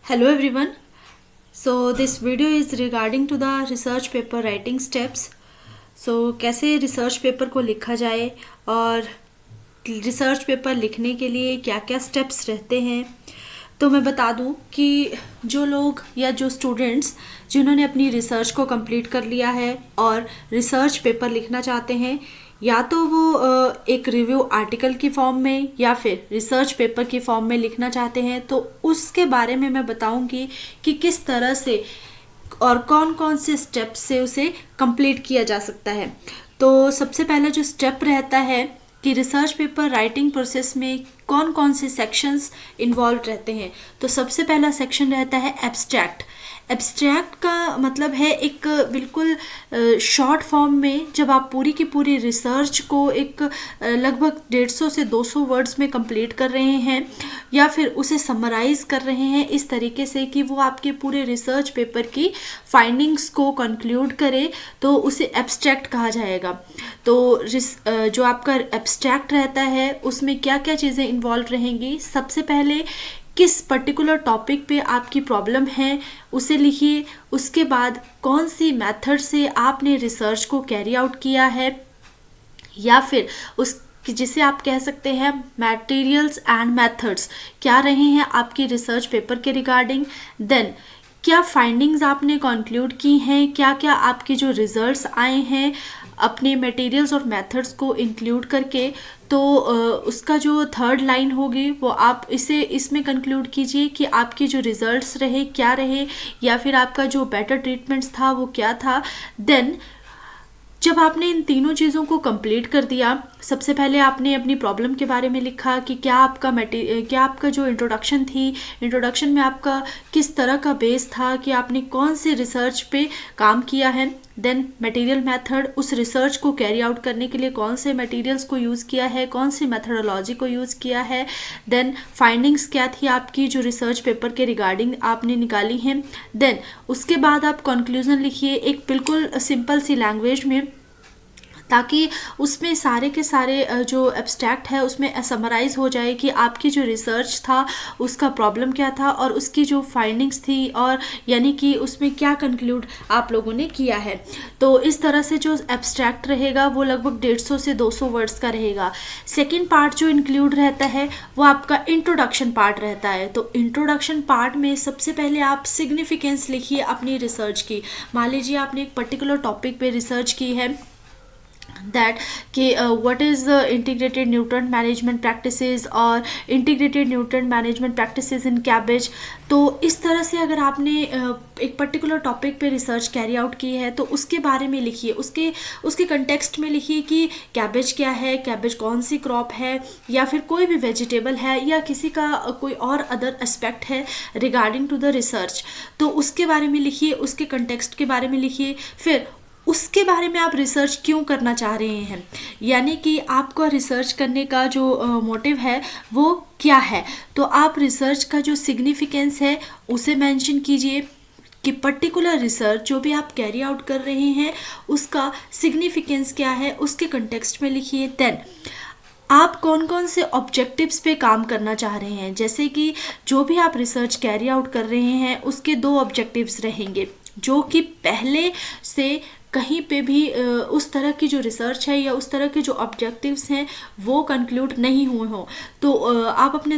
Hello everyone. So this video is regarding to the research paper writing steps. So कैसे research paper को लिखा जाए और research paper लिखने के लिए क्या क्या स्टेप्स रहते हैं। तो मैं बता दूं कि जो लोग या जो स्टूडेंट्स जिन्होंने अपनी रिसर्च को कंप्लीट कर लिया है और रिसर्च पेपर लिखना चाहते हैं, या तो वो एक रिव्यू आर्टिकल की फॉर्म में या फिर रिसर्च पेपर की फॉर्म में लिखना चाहते हैं, तो उसके बारे में मैं बताऊंगी कि किस तरह से और कौन कौन से स्टेप से उसे कंप्लीट किया जा सकता है। तो सबसे पहला जो स्टेप रहता है कि रिसर्च पेपर राइटिंग प्रोसेस में कौन कौन से सेक्शंस इन्वॉल्व रहते हैं। तो सबसे पहला सेक्शन रहता है एब्स्ट्रैक्ट। एब्स्ट्रैक्ट का मतलब है एक बिल्कुल शॉर्ट फॉर्म में जब आप पूरी की पूरी रिसर्च को एक लगभग 150 से 200 वर्ड्स में कंप्लीट कर रहे हैं या फिर उसे समराइज कर रहे हैं इस तरीके से कि वो आपके पूरे रिसर्च पेपर की फाइंडिंग्स को कंक्लूड करे, तो उसे एब्स्ट्रैक्ट कहा जाएगा। तो जो आपका एब्स्ट्रैक्ट रहता है उसमें क्या क्या चीज़ें इन्वॉल्व रहेंगी। सबसे पहले किस पर्टिकुलर टॉपिक पे आपकी प्रॉब्लम है उसे लिखिए। उसके बाद कौन सी मेथड से आपने रिसर्च को कैरी आउट किया है, या फिर उस जिसे आप कह सकते हैं मटेरियल्स एंड मेथड्स क्या रहे हैं आपकी रिसर्च पेपर के रिगार्डिंग। देन क्या फाइंडिंग्स आपने कंक्लूड की हैं, क्या क्या आपके जो रिजल्ट्स आए हैं अपने मटेरियल्स और मेथड्स को इंक्लूड करके। तो उसका जो थर्ड लाइन होगी वो आप इसे इसमें कंक्लूड कीजिए कि आपके जो रिजल्ट्स रहे क्या रहे, या फिर आपका जो बेटर ट्रीटमेंट्स था वो क्या था। देन जब आपने इन तीनों चीज़ों को कंप्लीट कर दिया, सबसे पहले आपने अपनी प्रॉब्लम के बारे में लिखा कि क्या आपका जो इंट्रोडक्शन थी, इंट्रोडक्शन में आपका किस तरह का बेस था, कि आपने कौन से रिसर्च पे काम किया है। देन मटेरियल मेथड, उस रिसर्च को कैरी आउट करने के लिए कौन से मटेरियल्स को यूज़ किया है, कौन सी मेथडोलॉजी को यूज़ किया है। देन फाइंडिंग्स क्या थी आपकी जो रिसर्च पेपर के रिगार्डिंग आपने निकाली हैं। देन उसके बाद आप कंक्लूजन लिखिए एक बिल्कुल सिंपल सी लैंग्वेज में, ताकि उसमें सारे के सारे जो एब्स्ट्रैक्ट है उसमें समराइज़ हो जाए कि आपकी जो रिसर्च था उसका प्रॉब्लम क्या था और उसकी जो फाइंडिंग्स थी, और यानी कि उसमें क्या कंक्लूड आप लोगों ने किया है। तो इस तरह से जो एब्स्ट्रैक्ट रहेगा वो लगभग 150 से 200 वर्ड्स का रहेगा। सेकेंड पार्ट जो इंक्लूड रहता है वो आपका इंट्रोडक्शन पार्ट रहता है। तो इंट्रोडक्शन पार्ट में सबसे पहले आप सिग्निफिकेंस लिखिए अपनी रिसर्च की। मान लीजिए आपने एक पर्टिकुलर टॉपिक पे रिसर्च की है, दैट कि what is the integrated nutrient management practices और integrated nutrient management practices in cabbage. तो इस तरह से अगर आपने एक पर्टिकुलर टॉपिक पे रिसर्च कैरी आउट की है तो उसके बारे में लिखिए, उसके कंटेक्स्ट में लिखिए कि कैबेज क्या है, कैबेज कौन सी क्रॉप है, या फिर कोई भी वेजिटेबल है, या किसी का कोई और अदर एस्पेक्ट है रिगार्डिंग टू द रिसर्च। तो उसके बारे में लिखिए, उसके कंटेक्स्ट के बारे में लिखिए। फिर उसके बारे में आप रिसर्च क्यों करना चाह रहे हैं, यानी कि आपका रिसर्च करने का जो मोटिव है वो क्या है। तो आप रिसर्च का जो सिग्निफिकेंस है उसे मेंशन कीजिए कि पर्टिकुलर रिसर्च जो भी आप कैरी आउट कर रहे हैं उसका सिग्निफिकेंस क्या है, उसके कंटेक्स्ट में लिखिए। देन आप कौन कौन से ऑब्जेक्टिव्स पे काम करना चाह रहे हैं, जैसे कि जो भी आप रिसर्च कैरी आउट कर रहे हैं उसके 2 ऑब्जेक्टिव्स रहेंगे जो कि पहले से कहीं पे भी उस तरह की जो रिसर्च है या उस तरह के जो ऑब्जेक्टिव्स हैं वो कंक्लूड नहीं हुए हों। तो आप अपने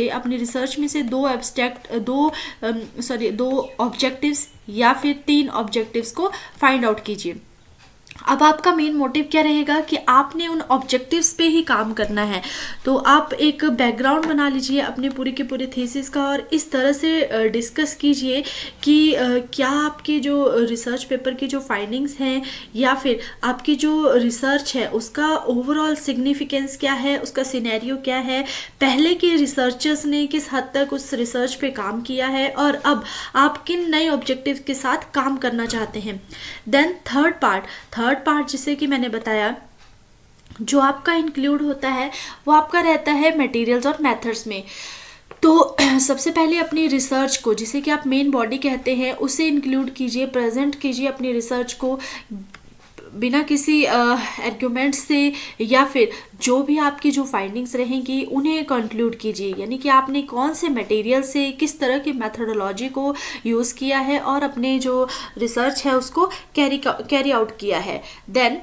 अपनी रिसर्च में से 2 ऑब्जेक्टिव्स या फिर 3 ऑब्जेक्टिव्स को फाइंड आउट कीजिए। अब आपका मेन मोटिव क्या रहेगा कि आपने उन ऑब्जेक्टिव्स पे ही काम करना है। तो आप एक बैकग्राउंड बना लीजिए अपने पूरे के पूरे थीसिस का और इस तरह से डिस्कस कीजिए कि क्या आपके जो रिसर्च पेपर की जो फाइंडिंग्स हैं या फिर आपकी जो रिसर्च है उसका ओवरऑल सिग्निफिकेंस क्या है, उसका सिनेरियो क्या है, पहले के रिसर्चर्स ने किस हद तक उस रिसर्च पे काम किया है और अब आप किन नए ऑब्जेक्टिव के साथ काम करना चाहते हैं। देन थर्ड पार्ट जिसे कि मैंने बताया जो आपका इंक्लूड होता है वो आपका रहता है मटेरियल्स और मेथड्स में। तो सबसे पहले अपनी रिसर्च को, जिसे कि आप मेन बॉडी कहते हैं, उसे इंक्लूड कीजिए, प्रेजेंट कीजिए अपनी रिसर्च को बिना किसी आर्ग्यूमेंट से या फिर जो भी आपकी जो फाइंडिंग्स रहेंगी उन्हें कंक्लूड कीजिए, यानी कि आपने कौन से मटेरियल से किस तरह की मेथोडोलॉजी को यूज़ किया है और अपने जो रिसर्च है उसको कैरी आउट किया है। देन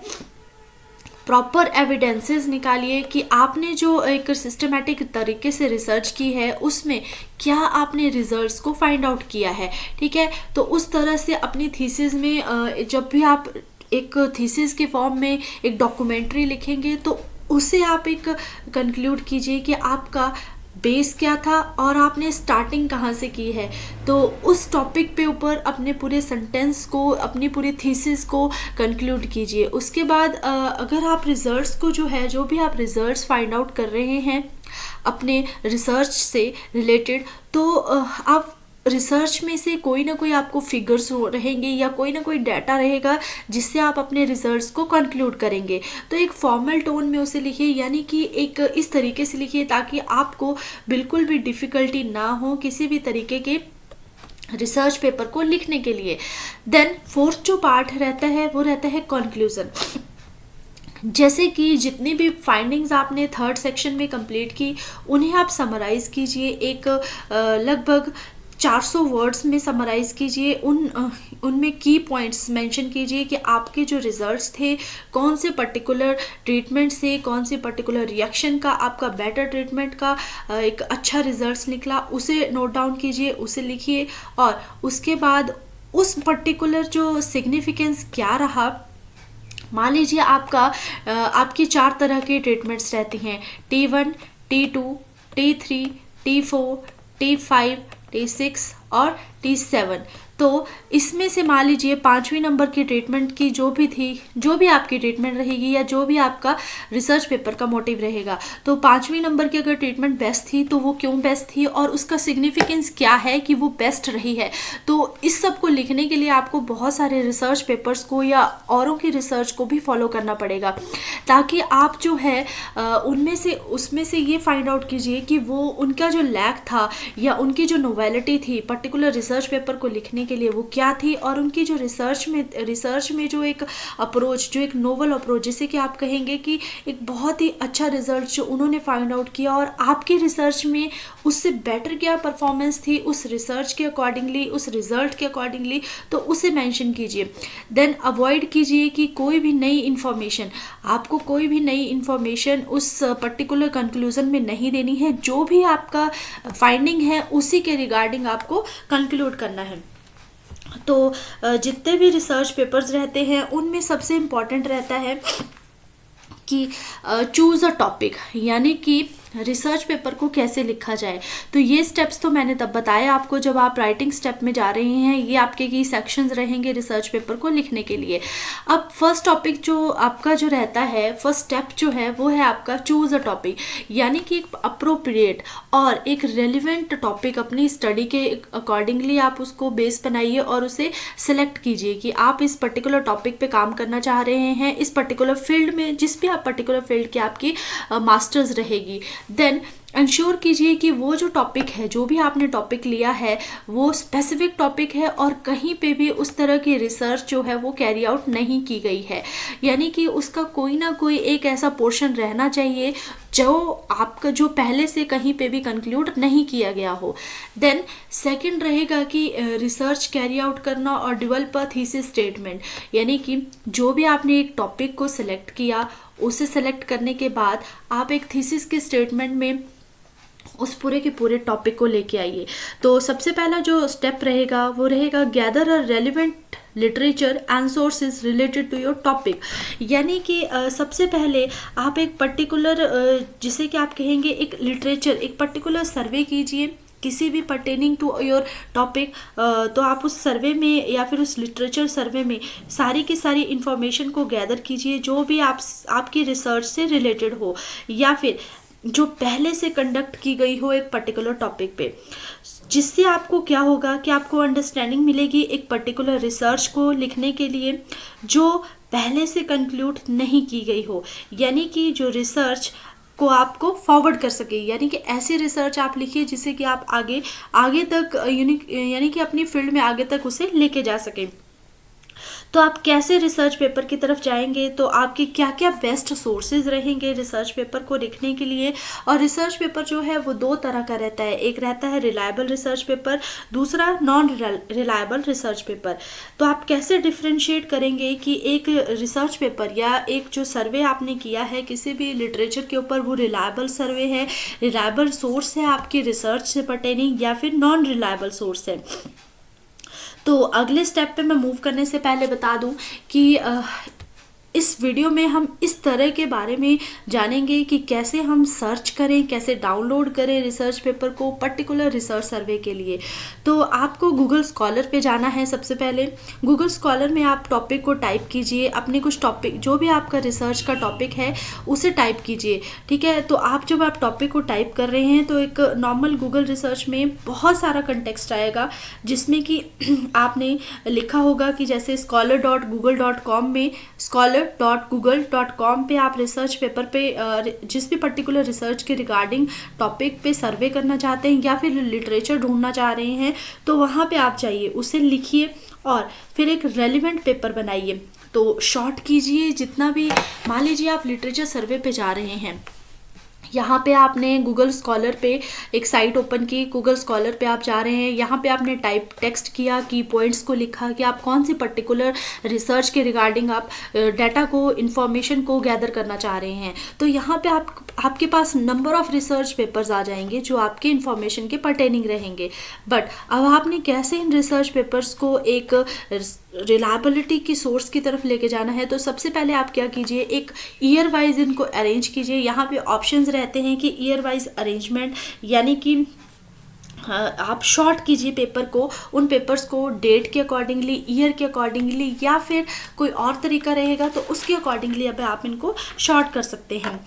प्रॉपर एविडेंसेस निकालिए कि आपने जो एक सिस्टमेटिक तरीके से रिसर्च की है उसमें क्या आपने रिजल्ट्स को फाइंड आउट किया है, ठीक है। तो उस तरह से अपनी थीसिस में जब भी आप एक थीसिस के फॉर्म में एक डॉक्यूमेंट्री लिखेंगे तो उसे आप एक कंक्लूड कीजिए कि आपका बेस क्या था और आपने स्टार्टिंग कहाँ से की है। तो उस टॉपिक पे ऊपर अपने पूरे सेंटेंस को, अपनी पूरी थीसिस को कंक्लूड कीजिए। उसके बाद अगर आप रिजल्ट्स को जो है, जो भी आप रिजल्ट्स फाइंड आउट कर रहे हैं अपने रिसर्च से रिलेटेड, तो आप रिसर्च में से कोई ना कोई आपको फिगर्स रहेंगे या कोई ना कोई डाटा रहेगा जिससे आप अपने रिजल्ट्स को कंक्लूड करेंगे। तो एक फॉर्मल टोन में उसे लिखिए, यानी कि एक इस तरीके से लिखिए ताकि आपको बिल्कुल भी डिफ़िकल्टी ना हो किसी भी तरीके के रिसर्च पेपर को लिखने के लिए। देन फोर्थ जो पार्ट रहता है वो रहता है कंक्लूजन। जैसे कि जितनी भी फाइंडिंग्स आपने थर्ड सेक्शन में कंप्लीट की उन्हें आप समराइज़ कीजिए, एक लगभग 400 वर्ड्स में समराइज़ कीजिए। उनमें की पॉइंट्स मेंशन कीजिए कि आपके जो रिजल्ट्स थे कौन से पर्टिकुलर ट्रीटमेंट से, कौन से पर्टिकुलर रिएक्शन का आपका बेटर ट्रीटमेंट का एक अच्छा रिजल्ट्स निकला, उसे नोट डाउन कीजिए, उसे लिखिए। और उसके बाद उस पर्टिकुलर जो सिग्निफिकेंस क्या रहा, मान लीजिए आपकी 4 तरह की ट्रीटमेंट्स रहती हैं, T1, T2, T3, T4, T5, T6 और T7। तो इसमें से मान लीजिए 5वीं नंबर की ट्रीटमेंट की जो भी थी, जो भी आपकी ट्रीटमेंट रहेगी या जो भी आपका रिसर्च पेपर का मोटिव रहेगा, तो 5वीं नंबर की अगर ट्रीटमेंट बेस्ट थी तो वो क्यों बेस्ट थी और उसका सिग्निफिकेंस क्या है कि वो बेस्ट रही है। तो इस सब को लिखने के लिए आपको बहुत सारे रिसर्च पेपर्स को या औरों की रिसर्च को भी फॉलो करना पड़ेगा, ताकि आप जो है उसमें से ये फाइंड आउट कीजिए कि वो उनका जो लैक था या उनकी जो नोवेलिटी थी पर्टिकुलर रिसर्च पेपर को लिखने के लिए वो क्या थी, और उनकी जो रिसर्च में जो एक अप्रोच, जो एक नोवल अप्रोच, जैसे कि आप कहेंगे कि एक बहुत ही अच्छा रिजल्ट जो उन्होंने फाइंड आउट किया और आपकी रिसर्च में उससे बेटर क्या परफॉर्मेंस थी उस रिसर्च के अकॉर्डिंगली, उस रिजल्ट के अकॉर्डिंगली, तो उसे मेंशन कीजिए। देन अवॉइड कीजिए कि कोई भी नई इंफॉर्मेशन उस पर्टिकुलर कंक्लूजन में नहीं देनी है। जो भी आपका फाइंडिंग है उसी के रिगार्डिंग आपको कंक्लूड करना है। तो जितने भी रिसर्च पेपर्स रहते हैं उनमें सबसे इम्पॉर्टेंट रहता है कि चूज़ अ टॉपिक, यानी कि रिसर्च पेपर को कैसे लिखा जाए। तो ये स्टेप्स तो मैंने तब बताया आपको जब आप राइटिंग स्टेप में जा रहे हैं। ये आपके की सेक्शंस रहेंगे रिसर्च पेपर को लिखने के लिए। अब फर्स्ट टॉपिक जो आपका जो रहता है, फर्स्ट स्टेप जो है वो है आपका चूज़ अ टॉपिक, यानी कि एक अप्रोप्रिएट और एक रेलिवेंट टॉपिक अपनी स्टडी के अकॉर्डिंगली आप उसको बेस बनाइए और उसे सिलेक्ट कीजिए कि आप इस पर्टिकुलर टॉपिक पे काम करना चाह रहे हैं, इस पर्टिकुलर फील्ड में, जिस भी आप पर्टिकुलर फील्ड की आपकी मास्टर्स रहेगी। देन इंश्योर कीजिए कि वो जो टॉपिक है, जो भी आपने टॉपिक लिया है वो स्पेसिफिक टॉपिक है और कहीं पे भी उस तरह की रिसर्च जो है वो कैरी आउट नहीं की गई है, यानी कि उसका कोई ना कोई एक ऐसा पोर्शन रहना चाहिए जो आपका जो पहले से कहीं पे भी कंक्लूड नहीं किया गया हो। देन सेकंड रहेगा कि रिसर्च कैरी आउट करना और डेवलप अ थीसिस स्टेटमेंट, यानी कि जो भी आपने एक टॉपिक को सिलेक्ट किया, उसे सेलेक्ट करने के बाद आप एक थीसिस के स्टेटमेंट में उस पूरे के पूरे टॉपिक को लेके आइए। तो सबसे पहला जो स्टेप रहेगा वो रहेगा gather a relevant literature and sources related to your topic, यानी कि सबसे पहले आप एक पर्टिकुलर जिसे कि आप कहेंगे एक लिटरेचर, एक पर्टिकुलर सर्वे कीजिए किसी भी पर्टेनिंग टू योर टॉपिक। तो आप उस सर्वे में या फिर उस लिटरेचर सर्वे में सारी की सारी इंफॉर्मेशन को गैदर कीजिए जो भी आपकी रिसर्च से रिलेटेड हो या फिर जो पहले से कंडक्ट की गई हो एक पर्टिकुलर टॉपिक पे, जिससे आपको क्या होगा कि आपको अंडरस्टैंडिंग मिलेगी एक पर्टिकुलर रिसर्च को लिखने के लिए जो पहले से कंक्लूड नहीं की गई हो, यानी कि जो रिसर्च को आपको फॉरवर्ड कर सके, यानी कि ऐसी रिसर्च आप लिखिए जिससे कि आप आगे तक यानी कि अपनी फील्ड में आगे तक उसे लेके जा सकें। तो आप कैसे रिसर्च पेपर की तरफ जाएंगे, तो आपके क्या क्या बेस्ट सोर्सेज रहेंगे रिसर्च पेपर को लिखने के लिए। और रिसर्च पेपर जो है वो दो तरह का रहता है, एक रहता है रिलायबल रिसर्च पेपर, दूसरा नॉन रिलायबल रिसर्च पेपर। तो आप कैसे डिफ्रेंशिएट करेंगे कि एक रिसर्च पेपर या एक जो सर्वे आपने किया है किसी भी लिटरेचर के ऊपर, वो रिलायबल सर्वे है, रिलायबल सोर्स है आपकी रिसर्च से पर्टेनिंग, या फिर नॉन रिलायबल सोर्स है। तो अगले स्टेप पे मैं मूव करने से पहले बता दूं कि इस वीडियो में हम इस तरह के बारे में जानेंगे कि कैसे हम सर्च करें, कैसे डाउनलोड करें रिसर्च पेपर को पर्टिकुलर रिसर्च सर्वे के लिए। तो आपको गूगल स्कॉलर पे जाना है। सबसे पहले गूगल स्कॉलर में आप टॉपिक को टाइप कीजिए, अपने कुछ टॉपिक जो भी आपका रिसर्च का टॉपिक है उसे टाइप कीजिए, ठीक है। तो जब आप टॉपिक को टाइप कर रहे हैं तो एक नॉर्मल गूगल रिसर्च में बहुत सारा कंटेक्स्ट आएगा, जिसमें कि आपने लिखा होगा कि जैसे scholar.google.com में scholar.google.com पे आप रिसर्च पेपर पे जिस भी पर्टिकुलर रिसर्च के रिगार्डिंग टॉपिक पे सर्वे करना चाहते हैं या फिर लिटरेचर ढूंढना चाह रहे हैं, तो वहाँ पे आप जाइए, उसे लिखिए और फिर एक रेलिवेंट पेपर बनाइए। तो शॉर्ट कीजिए जितना भी, मान लीजिए आप लिटरेचर सर्वे पे जा रहे हैं, यहाँ पे आपने गूगल स्कॉलर पे एक साइट ओपन की, गूगल स्कॉलर पे आप जा रहे हैं, यहाँ पे आपने टाइप टेक्स्ट किया, की पॉइंट्स को लिखा कि आप कौन सी पर्टिकुलर रिसर्च के रिगार्डिंग आप डाटा को, इंफॉर्मेशन को गैदर करना चाह रहे हैं। तो यहाँ पे आपके पास नंबर ऑफ रिसर्च पेपर्स आ जाएंगे जो आपके इंफॉर्मेशन के पर्टेनिंग रहेंगे। बट अब आपने कैसे इन रिसर्च पेपर्स को एक रिलायबिलिटी की सोर्स की तरफ लेके जाना है, तो सबसे पहले आप क्या कीजिए, एक ईयर वाइज इनको अरेंज कीजिए। यहाँ पे ऑप्शंस रहते हैं कि ईयर वाइज अरेंजमेंट, यानी कि आप शॉर्ट कीजिए पेपर को, उन पेपर्स को डेट के अकॉर्डिंगली, ईयर के अकॉर्डिंगली, या फिर कोई और तरीका रहेगा तो उसके अकॉर्डिंगली अब आप इनको शॉर्ट कर सकते हैं।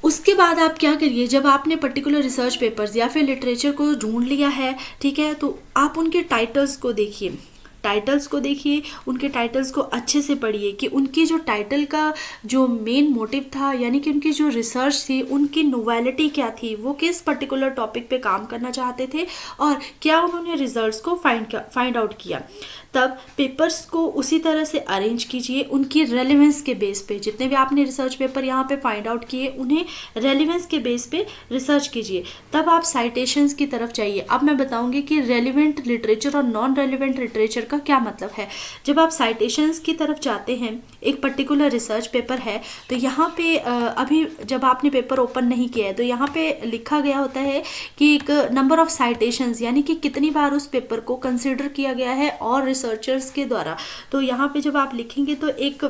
उसके बाद आप क्या करिए, जब आपने पर्टिकुलर रिसर्च पेपर्स या फिर लिटरेचर को ढूंढ लिया है, ठीक है, तो आप उनके टाइटल्स को देखिए, उनके टाइटल्स को अच्छे से पढ़िए कि उनकी जो टाइटल का जो मेन मोटिव था, यानी कि उनकी जो रिसर्च थी, उनकी नोवेलिटी क्या थी, वो किस पर्टिकुलर टॉपिक पे काम करना चाहते थे और क्या उन्होंने रिजल्ट्स को फाइंड आउट किया। तब पेपर्स को उसी तरह से अरेंज कीजिए, उनकी रेलेवेंस के बेस पे, जितने भी आपने रिसर्च पेपर यहाँ पे फाइंड आउट किए उन्हें रेलेवेंस के बेस पे रिसर्च कीजिए। तब आप साइटेशंस की तरफ जाइए। अब मैं बताऊंगी कि रेलिवेंट लिटरेचर और नॉन रेलिवेंट लिटरेचर का क्या मतलब है। जब आप साइटेशंस की तरफ जाते हैं, एक पर्टिकुलर रिसर्च पेपर है, तो यहाँ पे अभी जब आपने पेपर ओपन नहीं किया है तो यहाँ पे लिखा गया होता है कि एक नंबर ऑफ साइटेशंस, यानी कि कितनी बार उस पेपर को कंसिडर किया गया है और रिसर्चर्स के द्वारा। तो यहाँ पे जब आप लिखेंगे तो एक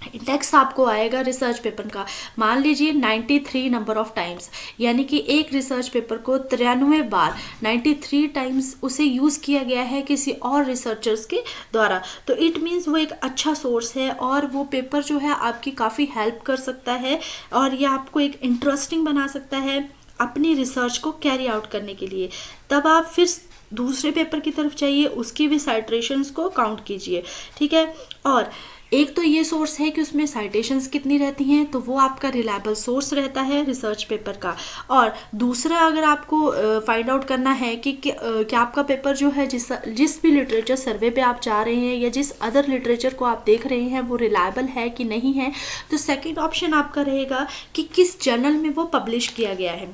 इंडेक्स आपको आएगा रिसर्च पेपर का। मान लीजिए 93 नंबर ऑफ टाइम्स, यानी कि एक रिसर्च पेपर को 93 बार 93 टाइम्स उसे यूज़ किया गया है किसी और रिसर्चर्स के द्वारा। तो इट मीन्स वो एक अच्छा सोर्स है और वो पेपर जो है आपकी काफ़ी हेल्प कर सकता है और ये आपको एक इंटरेस्टिंग बना सकता है अपनी रिसर्च को कैरी आउट करने के लिए। तब आप फिर दूसरे पेपर की तरफ जाइए, उसकी भी साइटेशंस को काउंट कीजिए, ठीक है। और एक तो ये सोर्स है कि उसमें साइटेशंस कितनी रहती हैं, तो वो आपका रिलायबल सोर्स रहता है रिसर्च पेपर का। और दूसरा, अगर आपको फाइंड आउट करना है कि क्या आपका पेपर जो है जिस भी लिटरेचर सर्वे पे आप जा रहे हैं या जिस अदर लिटरेचर को आप देख रहे हैं वो रिलायबल है कि नहीं है, तो सेकेंड ऑप्शन आपका रहेगा कि किस जर्नल में वो पब्लिश किया गया है।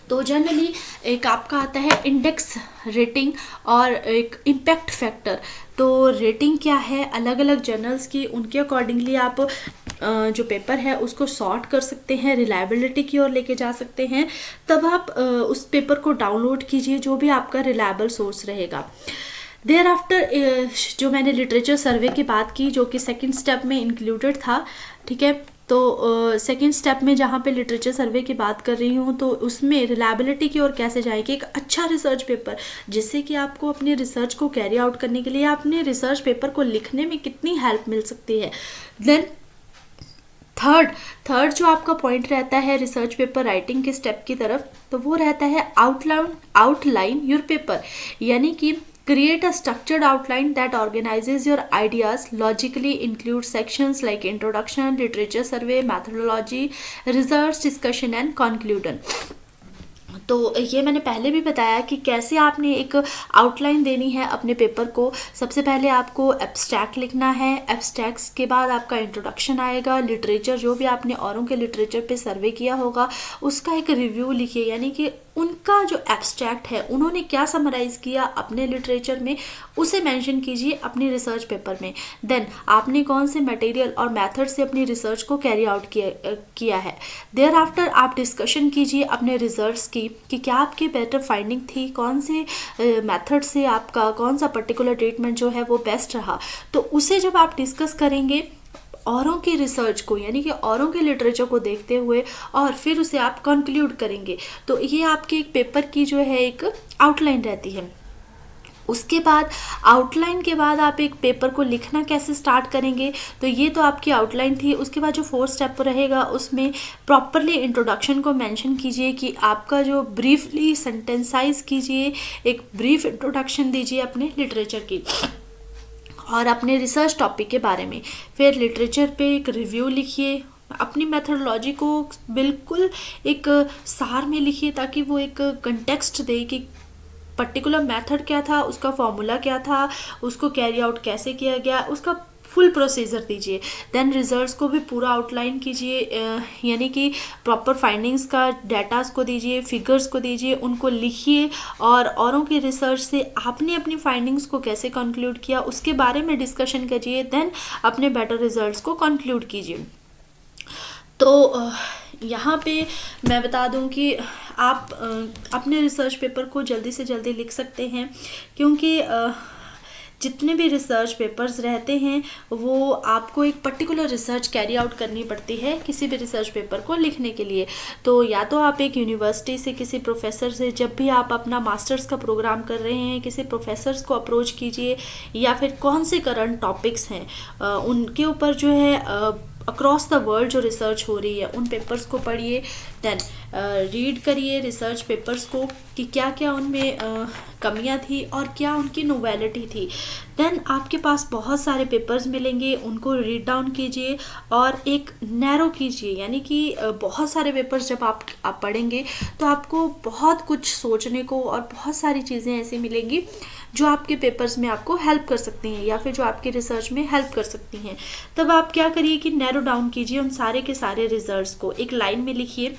तो जनरली एक आपका आता है इंडेक्स रेटिंग और एक इम्पैक्ट फैक्टर। तो रेटिंग क्या है अलग अलग जर्नल्स की, उनके अकॉर्डिंगली आप जो पेपर है उसको सॉर्ट कर सकते हैं, रिलायबिलिटी की ओर लेके जा सकते हैं। तब आप उस पेपर को डाउनलोड कीजिए जो भी आपका रिलायबल सोर्स रहेगा। देयर आफ्टर जो मैंने लिटरेचर सर्वे की बात की जो कि सेकंड स्टेप में इंक्लूडेड था, ठीक है। तो सेकंड स्टेप में जहाँ पे लिटरेचर सर्वे की बात कर रही हूँ तो उसमें रिलायबिलिटी की ओर कैसे जाएगी, एक अच्छा रिसर्च पेपर जिससे कि आपको अपने रिसर्च को कैरी आउट करने के लिए अपने रिसर्च पेपर को लिखने में कितनी हेल्प मिल सकती है। देन थर्ड जो आपका पॉइंट रहता है रिसर्च पेपर राइटिंग के स्टेप की तरफ, तो वो रहता है आउटलाइन योर पेपर, यानी कि create a structured outline that organizes your ideas logically, includes sections like introduction, literature survey, methodology, results, discussion and conclusion। तो ये मैंने पहले भी बताया कि कैसे आपने एक आउटलाइन देनी है अपने पेपर को। सबसे पहले आपको एब्स्ट्रैक्ट लिखना है, एब्स्ट्रैक्ट्स के बाद आपका इंट्रोडक्शन आएगा, लिटरेचर जो भी आपने औरों के लिटरेचर पे सर्वे किया होगा उसका एक रिव्यू लिखिए, यानी कि उनका जो एब्स्ट्रैक्ट है उन्होंने क्या समराइज़ किया अपने लिटरेचर में उसे मेंशन कीजिए अपनी रिसर्च पेपर में। देन आपने कौन से मटेरियल और मेथड से अपनी रिसर्च को कैरी आउट किया है। देयर आफ्टर आप डिस्कशन कीजिए अपने रिजल्ट्स की कि क्या आपकी बेटर फाइंडिंग थी, कौन से मेथड से आपका कौन सा पर्टिकुलर ट्रीटमेंट जो है वो बेस्ट रहा। तो उसे जब आप डिस्कस करेंगे औरों की रिसर्च को, यानी कि औरों के लिटरेचर को देखते हुए, और फिर उसे आप कंक्लूड करेंगे, तो ये आपके एक पेपर की जो है एक आउटलाइन रहती है। उसके बाद आउटलाइन के बाद आप एक पेपर को लिखना कैसे स्टार्ट करेंगे, तो ये तो आपकी आउटलाइन थी। उसके बाद जो 4 स्टेप रहेगा उसमें प्रॉपरली इंट्रोडक्शन को मेंशन कीजिए कि आपका जो ब्रीफली सेंटेंसाइज कीजिए, एक ब्रीफ इंट्रोडक्शन दीजिए अपने लिटरेचर की और अपने रिसर्च टॉपिक के बारे में। फिर लिटरेचर पे एक रिव्यू लिखिए, अपनी मेथडोलॉजी को बिल्कुल एक सार में लिखिए ताकि वो एक कंटेक्स्ट दे कि पर्टिकुलर मेथड क्या था, उसका फॉर्मूला क्या था, उसको कैरी आउट कैसे किया गया, उसका फुल प्रोसीजर दीजिए। देन रिजल्ट्स को भी पूरा आउटलाइन कीजिए, यानी कि प्रॉपर फाइंडिंग्स का डाटास को दीजिए, फिगर्स को दीजिए, उनको लिखिए और औरों की रिसर्च से आपने अपनी फाइंडिंग्स को कैसे कंक्लूड किया उसके बारे में डिस्कशन कीजिए। देन अपने बेटर रिजल्ट्स को कंक्लूड कीजिए। तो यहाँ पे मैं बता दूँ कि आप अपने रिसर्च पेपर को जल्दी से जल्दी लिख सकते हैं, क्योंकि जितने भी रिसर्च पेपर्स रहते हैं वो आपको एक पर्टिकुलर रिसर्च कैरी आउट करनी पड़ती है किसी भी रिसर्च पेपर को लिखने के लिए। तो या तो आप एक यूनिवर्सिटी से किसी प्रोफेसर से, जब भी आप अपना मास्टर्स का प्रोग्राम कर रहे हैं, किसी प्रोफेसर्स को अप्रोच कीजिए, या फिर कौन से करंट टॉपिक्स हैं उनके ऊपर जो है अक्रॉस द वर्ल्ड जो रिसर्च हो रही है उन पेपर्स को पढ़िए। देन रीड करिए रिसर्च पेपर्स को कि क्या क्या उनमें कमियां थी और क्या उनकी नोवेलिटी थी। देन आपके पास बहुत सारे पेपर्स मिलेंगे, उनको रीड डाउन कीजिए और एक नैरो कीजिए, यानी कि बहुत सारे पेपर्स जब आप पढ़ेंगे तो आपको बहुत कुछ सोचने को और बहुत सारी चीज़ें ऐसी मिलेंगी जो आपके पेपर्स में आपको हेल्प कर सकती हैं या फिर जो आपकी रिसर्च में हेल्प कर सकती हैं। तब आप क्या करिए कि नैरो डाउन कीजिए उन सारे के सारे रिजल्ट्स को, एक लाइन में लिखिए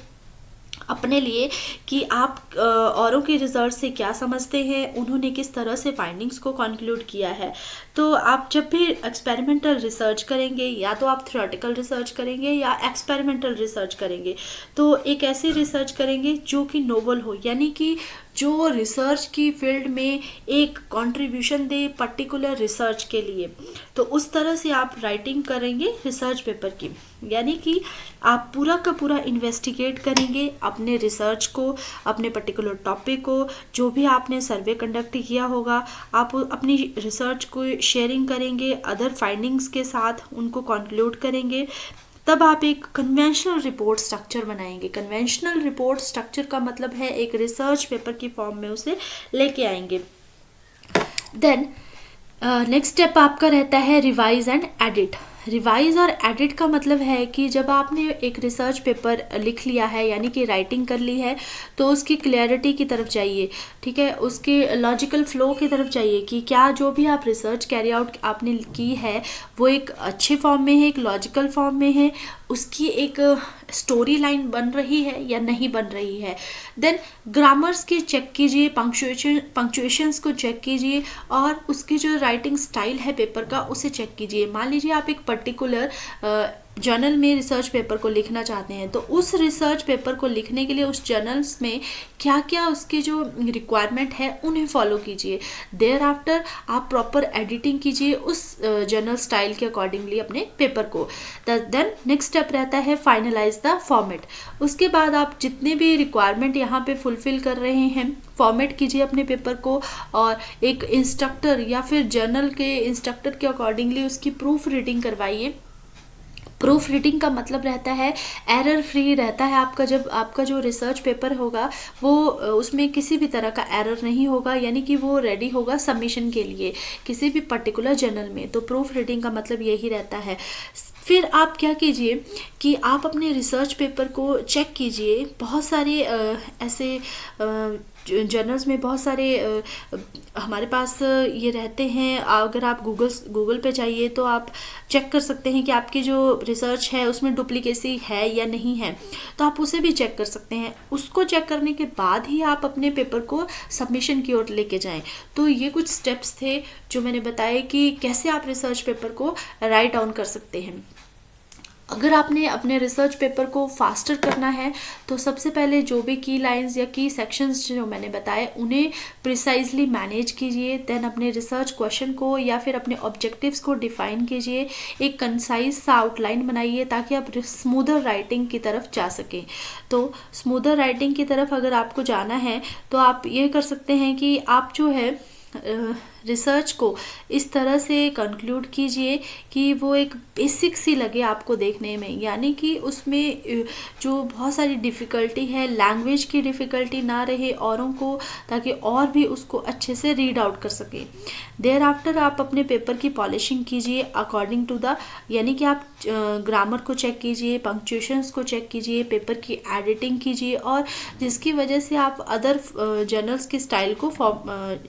अपने लिए कि आप औरों के रिजल्ट से क्या समझते हैं, उन्होंने किस तरह से फाइंडिंग्स को कंक्लूड किया है। तो आप जब भी एक्सपेरिमेंटल रिसर्च करेंगे, या तो आप थ्योरेटिकल रिसर्च करेंगे या एक्सपेरिमेंटल रिसर्च करेंगे, तो एक ऐसी रिसर्च करेंगे जो कि नोवेल हो, यानी कि जो रिसर्च की फील्ड में एक कंट्रीब्यूशन दे पर्टिकुलर रिसर्च के लिए। तो उस तरह से आप राइटिंग करेंगे रिसर्च पेपर की, यानी कि आप पूरा का पूरा इन्वेस्टिगेट करेंगे अपने रिसर्च को, अपने पर्टिकुलर टॉपिक को, जो भी आपने सर्वे कंडक्ट किया होगा आप अपनी रिसर्च को शेयरिंग करेंगे अदर फाइंडिंग्स के साथ, उनको कंक्लूड करेंगे। तब आप एक कन्वेंशनल रिपोर्ट स्ट्रक्चर बनाएंगे। कन्वेंशनल रिपोर्ट स्ट्रक्चर का मतलब है एक रिसर्च पेपर की फॉर्म में उसे लेके आएंगे। देन नेक्स्ट स्टेप आपका रहता है रिवाइज एंड एडिट। रिवाइज और एडिट का मतलब है कि जब आपने एक रिसर्च पेपर लिख लिया है, यानी कि राइटिंग कर ली है, तो उसकी क्लैरिटी की तरफ जाइए, ठीक है, उसके लॉजिकल फ्लो की तरफ जाइए कि क्या जो भी आप रिसर्च कैरी आउट आपने की है वो एक अच्छे फॉर्म में है, एक लॉजिकल फॉर्म में है, उसकी एक स्टोरी लाइन बन रही है या नहीं बन रही है। देन ग्रामर्स की चेक कीजिए, पंक्चुएशंस को चेक कीजिए और उसकी जो राइटिंग स्टाइल है पेपर का उसे चेक कीजिए। मान लीजिए आप एक पर्टिकुलर जर्नल में रिसर्च पेपर को लिखना चाहते हैं, तो उस रिसर्च पेपर को लिखने के लिए उस जर्नल्स में क्या क्या उसके जो रिक्वायरमेंट है उन्हें फॉलो कीजिए। देयर आफ्टर आप प्रॉपर एडिटिंग कीजिए उस जर्नल स्टाइल के अकॉर्डिंगली अपने पेपर को। देन नेक्स्ट स्टेप रहता है फाइनलाइज द फॉर्मेट। उसके बाद आप जितने भी रिक्वायरमेंट यहाँ पे फुलफिल कर रहे हैं फॉर्मेट कीजिए अपने पेपर को, और एक इंस्ट्रक्टर या फिर जर्नल के इंस्ट्रक्टर के अकॉर्डिंगली उसकी प्रूफ रीडिंग करवाइए। प्रूफ रीडिंग का मतलब रहता है एरर फ्री रहता है आपका, जब आपका जो रिसर्च पेपर होगा वो उसमें किसी भी तरह का एरर नहीं होगा, यानी कि वो रेडी होगा सबमिशन के लिए किसी भी पर्टिकुलर जर्नल में। तो प्रूफ रीडिंग का मतलब यही रहता है। फिर आप क्या कीजिए कि आप अपने रिसर्च पेपर को चेक कीजिए। बहुत सारे ऐसे जर्नल्स में बहुत सारे हमारे पास ये रहते हैं। अगर आप गूगल पे जाइए तो आप चेक कर सकते हैं कि आपकी जो रिसर्च है उसमें डुप्लीकेसी है या नहीं है, तो आप उसे भी चेक कर सकते हैं। उसको चेक करने के बाद ही आप अपने पेपर को सबमिशन की ओर लेके जाएं। तो ये कुछ स्टेप्स थे जो मैंने बताए कि कैसे आप रिसर्च पेपर को राइट डाउन कर सकते हैं। अगर आपने अपने रिसर्च पेपर को फास्टर करना है तो सबसे पहले जो भी की लाइंस या की सेक्शंस जो मैंने बताए उन्हें प्रिसाइजली मैनेज कीजिए। देन अपने रिसर्च क्वेश्चन को या फिर अपने ऑब्जेक्टिव्स को डिफाइन कीजिए। एक कंसाइज सा आउटलाइन बनाइए ताकि आप स्मूदर राइटिंग की तरफ जा सकें। तो स्मूदर राइटिंग की तरफ अगर आपको जाना है तो आप ये कर सकते हैं कि आप जो है रिसर्च को इस तरह से कंक्लूड कीजिए कि वो एक बेसिक सी लगे आपको देखने में, यानी कि उसमें जो बहुत सारी डिफ़िकल्टी है, लैंग्वेज की डिफ़िकल्टी ना रहे औरों को, ताकि और भी उसको अच्छे से रीड आउट कर सके। देयर आफ्टर आप अपने पेपर की पॉलिशिंग कीजिए अकॉर्डिंग टू द, यानी कि आप ग्रामर को चेक कीजिए, पंक्चुएशंस को चेक कीजिए, पेपर की एडिटिंग कीजिए, और जिसकी वजह से आप अदर जर्नल्स की स्टाइल को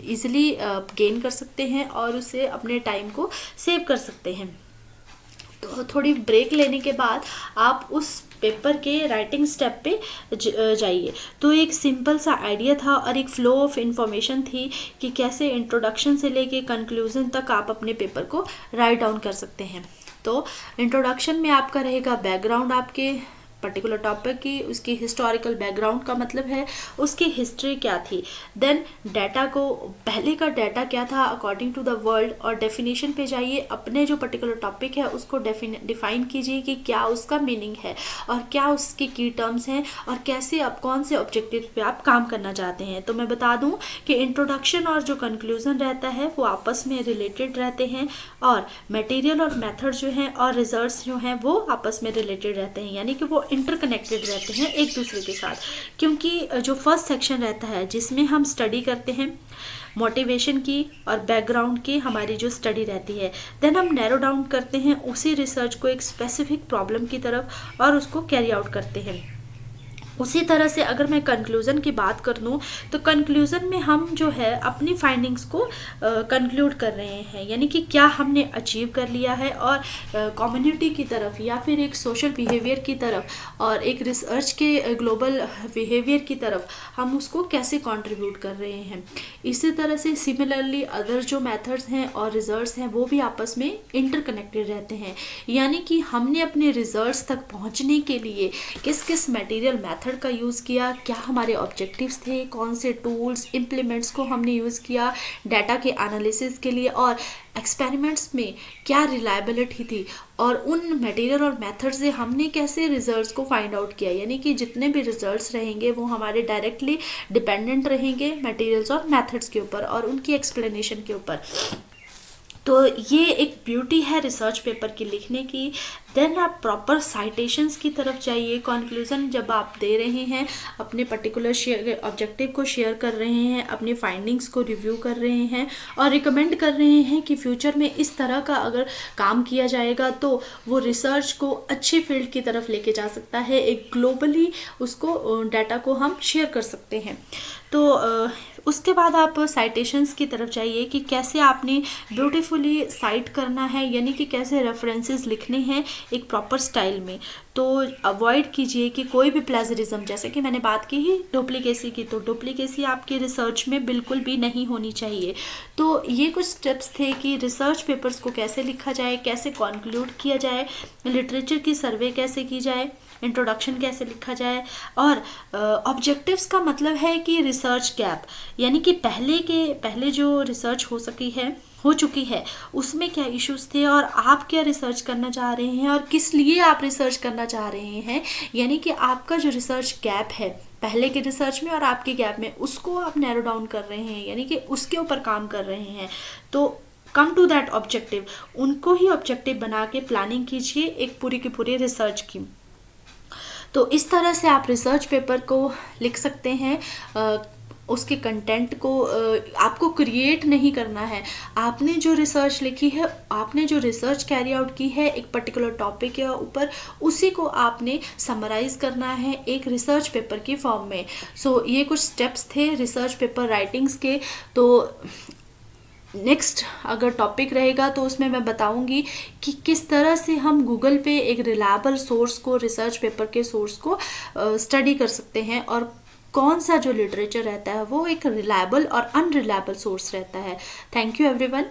ईजिली गेन कर सकते हैं और उससे अपने टाइम को सेव कर सकते हैं। तो थोड़ी ब्रेक लेने के बाद आप उस पेपर के राइटिंग स्टेप पे जाइए। तो एक सिंपल सा आइडिया था और एक फ्लो ऑफ इंफॉर्मेशन थी कि कैसे इंट्रोडक्शन से लेके कंक्लूजन तक आप अपने पेपर को राइट डाउन कर सकते हैं। तो इंट्रोडक्शन में आपका रहेगा बैकग्राउंड आपके पर्टिकुलर टॉपिक की, उसकी हिस्टोरिकल बैकग्राउंड का मतलब है उसकी हिस्ट्री क्या थी। देन डाटा को, पहले का डाटा क्या था अकॉर्डिंग टू द वर्ल्ड, और डेफिनेशन पे जाइए। अपने जो पर्टिकुलर टॉपिक है उसको डिफाइन कीजिए कि क्या उसका मीनिंग है और क्या उसके की टर्म्स हैं और कैसे आप कौन से ऑब्जेक्टिव पे आप काम करना चाहते हैं। तो मैं बता दूं कि इंट्रोडक्शन और जो कंक्लूजन रहता है वो आपस में रिलेटेड रहते हैं, और मटेरियल और मेथड जो हैं और रिजल्ट्स जो हैं वो आपस में रिलेटेड रहते हैं, यानी कि वो इंटरकनेक्टेड रहते हैं एक दूसरे के साथ। क्योंकि जो फर्स्ट सेक्शन रहता है जिसमें हम स्टडी करते हैं मोटिवेशन की और बैकग्राउंड की, हमारी जो स्टडी रहती है, देन हम नैरो डाउन करते हैं उसी रिसर्च को एक स्पेसिफिक प्रॉब्लम की तरफ और उसको कैरी आउट करते हैं। उसी तरह से अगर मैं कंक्लूज़न की बात कर लूँ तो कंक्लूज़न में हम जो है अपनी फाइंडिंग्स को कंक्लूड कर रहे हैं, यानी कि क्या हमने अचीव कर लिया है और कम्युनिटी की तरफ या फिर एक सोशल बिहेवियर की तरफ और एक रिसर्च के ग्लोबल बिहेवियर की तरफ हम उसको कैसे कंट्रीब्यूट कर रहे हैं। इसी तरह से सिमिलरली अदर जो मेथड्स हैं और रिजल्ट्स हैं वो भी आपस में इंटरकनेक्टेड रहते हैं, यानी कि हमने अपने रिजल्ट्स तक पहुंचने के लिए किस किस मटेरियल मेथड का यूज़ किया, क्या हमारे ऑब्जेक्टिव्स थे, कौन से टूल्स इम्प्लीमेंट्स को हमने यूज़ किया डाटा के एनालिसिस के लिए, और एक्सपेरिमेंट्स में क्या रिलायबिलिटी थी, और उन मटेरियल और मेथड से हमने कैसे रिजल्ट्स को फाइंड आउट किया। यानी कि जितने भी रिजल्ट्स रहेंगे वो हमारे डायरेक्टली डिपेंडेंट रहेंगे मटेरियल्स और मेथड्स के ऊपर और उनकी एक्सप्लेनेशन के ऊपर। तो ये एक ब्यूटी है रिसर्च पेपर की लिखने की। देन आप प्रॉपर साइटेशंस की तरफ जाइए। कंक्लूजन जब आप दे रहे हैं, अपने पर्टिकुलर ऑब्जेक्टिव को शेयर कर रहे हैं, अपनी फाइंडिंग्स को रिव्यू कर रहे हैं और रिकमेंड कर रहे हैं कि फ्यूचर में इस तरह का अगर काम किया जाएगा तो वो रिसर्च को अच्छी फील्ड की तरफ लेके जा सकता है, एक ग्लोबली उसको डाटा को हम शेयर कर सकते हैं। तो उसके बाद आप साइटेशंस की तरफ जाइए कि कैसे आपने ब्यूटीफुली साइट करना है, यानी कि कैसे रेफरेंसेस लिखने हैं एक प्रॉपर स्टाइल में। तो अवॉइड कीजिए कि कोई भी प्लेजरिज्म, जैसे कि मैंने बात की ही डुप्लीकेसी की, तो डुप्लीकेसी आपकी रिसर्च में बिल्कुल भी नहीं होनी चाहिए। तो ये कुछ स्टेप्स थे कि रिसर्च पेपर्स को कैसे लिखा जाए, कैसे कंक्लूड किया जाए, लिटरेचर की सर्वे कैसे की जाए, इंट्रोडक्शन कैसे लिखा जाए, और ऑब्जेक्टिव्स का मतलब है कि रिसर्च गैप, यानी कि पहले जो रिसर्च हो चुकी है उसमें क्या इश्यूज थे और आप क्या रिसर्च करना चाह रहे हैं और किस लिए आप रिसर्च करना चाह रहे हैं। यानी कि आपका जो रिसर्च गैप है पहले के रिसर्च में और आपके गैप में, उसको आप नैरो डाउन कर रहे हैं, यानी कि उसके ऊपर काम कर रहे हैं। तो कम टू दैट ऑब्जेक्टिव, उनको ही ऑब्जेक्टिव बना के प्लानिंग कीजिए एक पूरी की पूरी रिसर्च की। तो इस तरह से आप रिसर्च पेपर को लिख सकते हैं। उसके कंटेंट को आपको क्रिएट नहीं करना है। आपने जो रिसर्च लिखी है, आपने जो रिसर्च कैरी आउट की है एक पर्टिकुलर टॉपिक के ऊपर, उसी को आपने समराइज करना है एक रिसर्च पेपर की फॉर्म में। सो ये कुछ स्टेप्स थे रिसर्च पेपर राइटिंग्स के। तो नेक्स्ट अगर टॉपिक रहेगा तो उसमें मैं बताऊंगी कि किस तरह से हम गूगल पे एक रिलायबल सोर्स को, रिसर्च पेपर के सोर्स को स्टडी कर सकते हैं, और कौन सा जो लिटरेचर रहता है वो एक रिलायबल और अनरिलायबल सोर्स रहता है। Thank you everyone.